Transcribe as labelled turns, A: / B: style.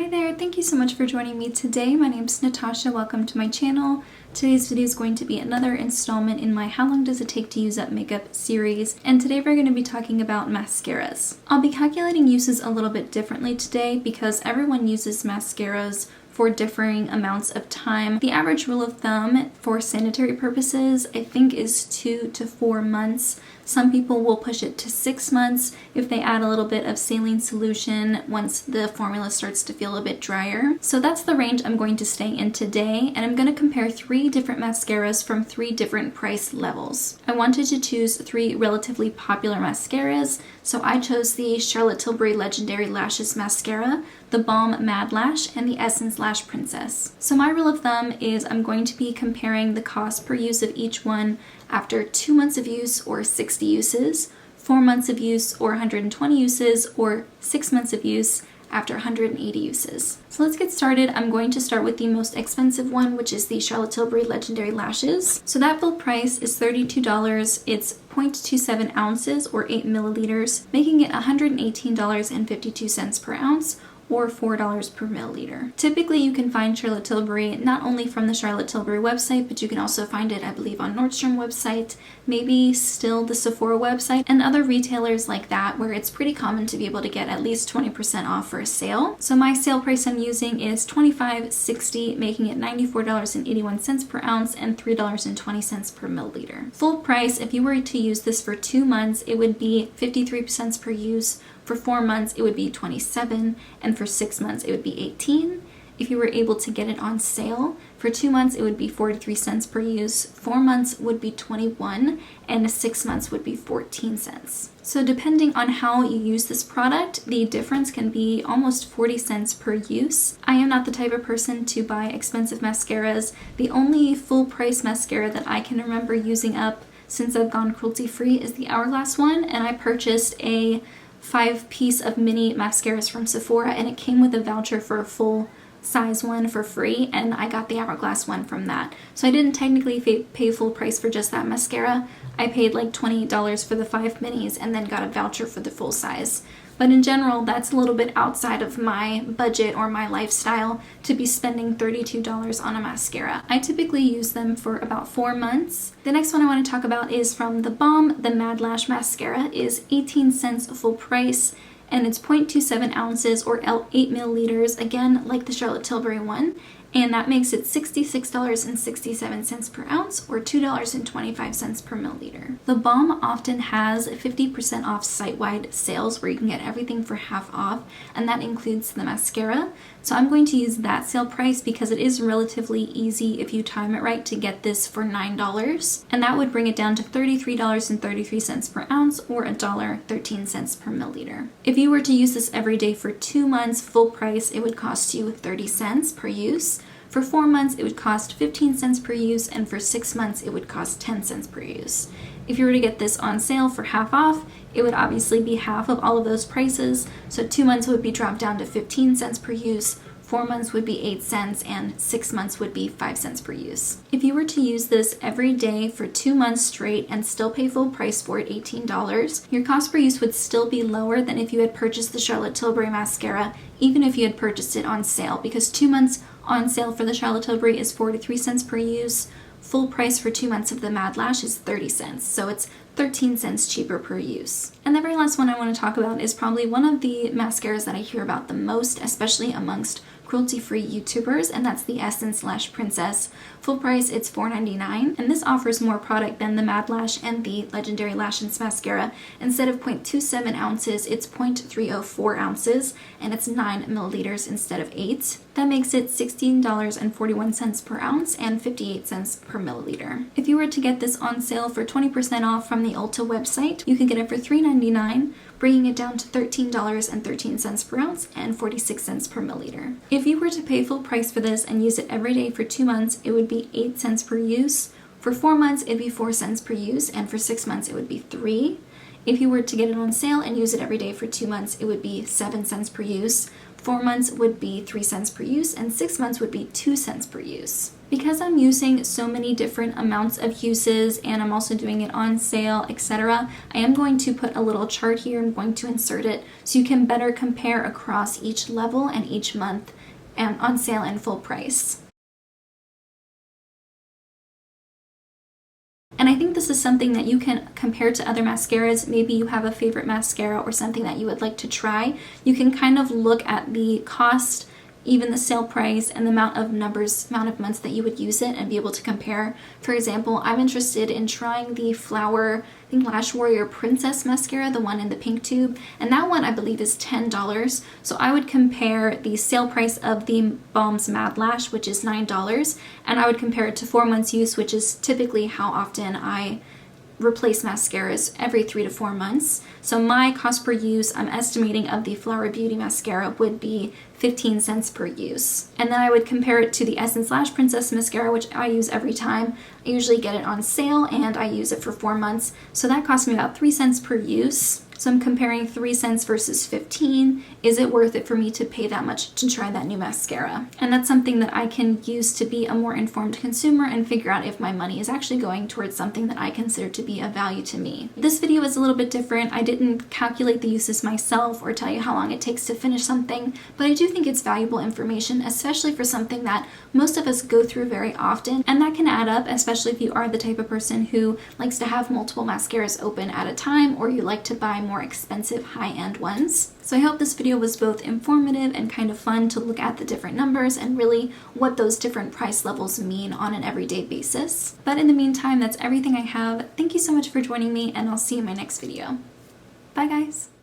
A: Hi there, thank you so much for joining me today. My name is Natasha. Welcome to my channel. Today's video is going to be another installment in my How Long Does It Take to Use Up Makeup series, and today we're going to be talking about mascaras. I'll be calculating uses a little bit differently today because everyone uses mascaras for differing amounts of time. The average rule of thumb for sanitary purposes, I think, is 2 to 4 months. Some people will push it to 6 months if they add a little bit of saline solution once the formula starts to feel a bit drier. So that's the range I'm going to stay in today, and I'm going to compare 3 different mascaras from 3 different price levels. I wanted to choose 3 relatively popular mascaras, so I chose the Charlotte Tilbury Legendary Lashes Mascara, the Balm Mad Lash, and the Essence Lash Princess. So my rule of thumb is I'm going to be comparing the cost per use of each one after 2 months of use or 60 uses, 4 months of use or 120 uses, or 6 months of use after 180 uses. So let's get started. I'm going to start with the most expensive one, which is the Charlotte Tilbury Legendary Lashes. So that full price is $32. It's 0.27 ounces or 8 milliliters, making it $118.52 per ounce, or $4 per milliliter. Typically, you can find Charlotte Tilbury not only from the Charlotte Tilbury website, but you can also find it, I believe, on Nordstrom website, maybe still the Sephora website, and other retailers like that, where it's pretty common to be able to get at least 20% off for a sale. So my sale price I'm using is $25.60, making it $94.81 per ounce and $3.20 per milliliter. Full price, if you were to use this for 2 months, it would be 53 cents per use. For 4 months, it would be 27, and for 6 months, it would be 18. If you were able to get it on sale, for 2 months, it would be 43 cents per use, 4 months would be 21, and 6 months would be 14 cents. So depending on how you use this product, the difference can be almost 40 cents per use. I am not the type of person to buy expensive mascaras. The only full price mascara that I can remember using up since I've gone cruelty-free is the Hourglass one, and I purchased a 5-piece of mini mascaras from Sephora, and it came with a voucher for a full size one for free, and I got the Hourglass one from that. So I didn't technically pay full price for just that mascara. I paid like $28 for the 5 minis and then got a voucher for the full size. But in general, that's a little bit outside of my budget or my lifestyle to be spending $32 on a mascara. I typically use them for about 4 months. The next one I want to talk about is from theBalm. The Mad Lash Mascara is 18 cents full price, and it's 0.27 ounces or 8 milliliters, again, like the Charlotte Tilbury one. And that makes it $66.67 per ounce or $2.25 per milliliter. theBalm often has 50% off site-wide sales where you can get everything for half off, and that includes the mascara. So I'm going to use that sale price because it is relatively easy if you time it right to get this for $9, and that would bring it down to $33.33 per ounce or $1.13 per milliliter. If you were to use this every day for 2 months, full price, it would cost you 30 cents per use. For 4 months, it would cost 15 cents per use, and for 6 months, it would cost 10 cents per use. If you were to get this on sale for half off, it would obviously be half of all of those prices, so 2 months would be dropped down to 15 cents per use, 4 months would be 8 cents, and 6 months would be 5 cents per use. If you were to use this every day for 2 months straight and still pay full price for it, $18, your cost per use would still be lower than if you had purchased the Charlotte Tilbury mascara, even if you had purchased it on sale, because 2 months on sale for the Charlotte Tilbury is 43 cents per use. Full price for 2 months of the Mad Lash is 30 cents, so it's 13 cents cheaper per use. And the very last one I want to talk about is probably one of the mascaras that I hear about the most, especially amongst cruelty-free YouTubers, and that's the Essence Lash Princess. Full price, it's $4.99, and this offers more product than the Mad Lash and the Legendary Lashes Mascara. Instead of 0.27 ounces, it's 0.304 ounces, and it's 9 milliliters instead of 8. That makes it $16.41 per ounce and 58 cents per milliliter. If you were to get this on sale for 20% off from the Ulta website, you can get it for $3.99, bringing it down to $13.13 per ounce and 46 cents per milliliter. If you were to pay full price for this and use it every day for 2 months, it would be 8 cents per use. For 4 months, it'd be 4 cents per use, and for 6 months, it would be 3. If you were to get it on sale and use it every day for 2 months, it would be 7 cents per use. 4 months would be 3 cents per use, and 6 months would be 2 cents per use. Because I'm using so many different amounts of uses and I'm also doing it on sale, etc., I am going to put a little chart here. I'm going to insert it so you can better compare across each level and each month and on sale and full price. And I think this is something that you can compare to other mascaras. Maybe you have a favorite mascara or something that you would like to try. You can kind of look at the cost, even the sale price, and the amount of months that you would use it and be able to compare. For example, I'm interested in trying the Flower, I think Lash Princess mascara, the one in the pink tube, and that one I believe is $10. So I would compare the sale price of the Balm's Mad Lash, which is $9, and I would compare it to 4 months use, which is typically how often I replace mascaras, every 3 to 4 months. So my cost per use, I'm estimating, of the Flower Beauty mascara would be 15 cents per use. And then I would compare it to the Essence Lash Princess mascara, which I use every time. I usually get it on sale and I use it for 4 months. So that cost me about 3 cents per use. So I'm comparing 3 cents versus 15. Is it worth it for me to pay that much to try that new mascara? And that's something that I can use to be a more informed consumer and figure out if my money is actually going towards something that I consider to be of value to me. This video is a little bit different. I didn't calculate the uses myself or tell you how long it takes to finish something, but I do think it's valuable information, especially for something that most of us go through very often, and that can add up, especially if you are the type of person who likes to have multiple mascaras open at a time, or you like to buy more expensive high-end ones. So I hope this video was both informative and kind of fun to look at the different numbers and really what those different price levels mean on an everyday basis. But in the meantime, that's everything I have. Thank you so much for joining me, and I'll see you in my next video. Bye guys!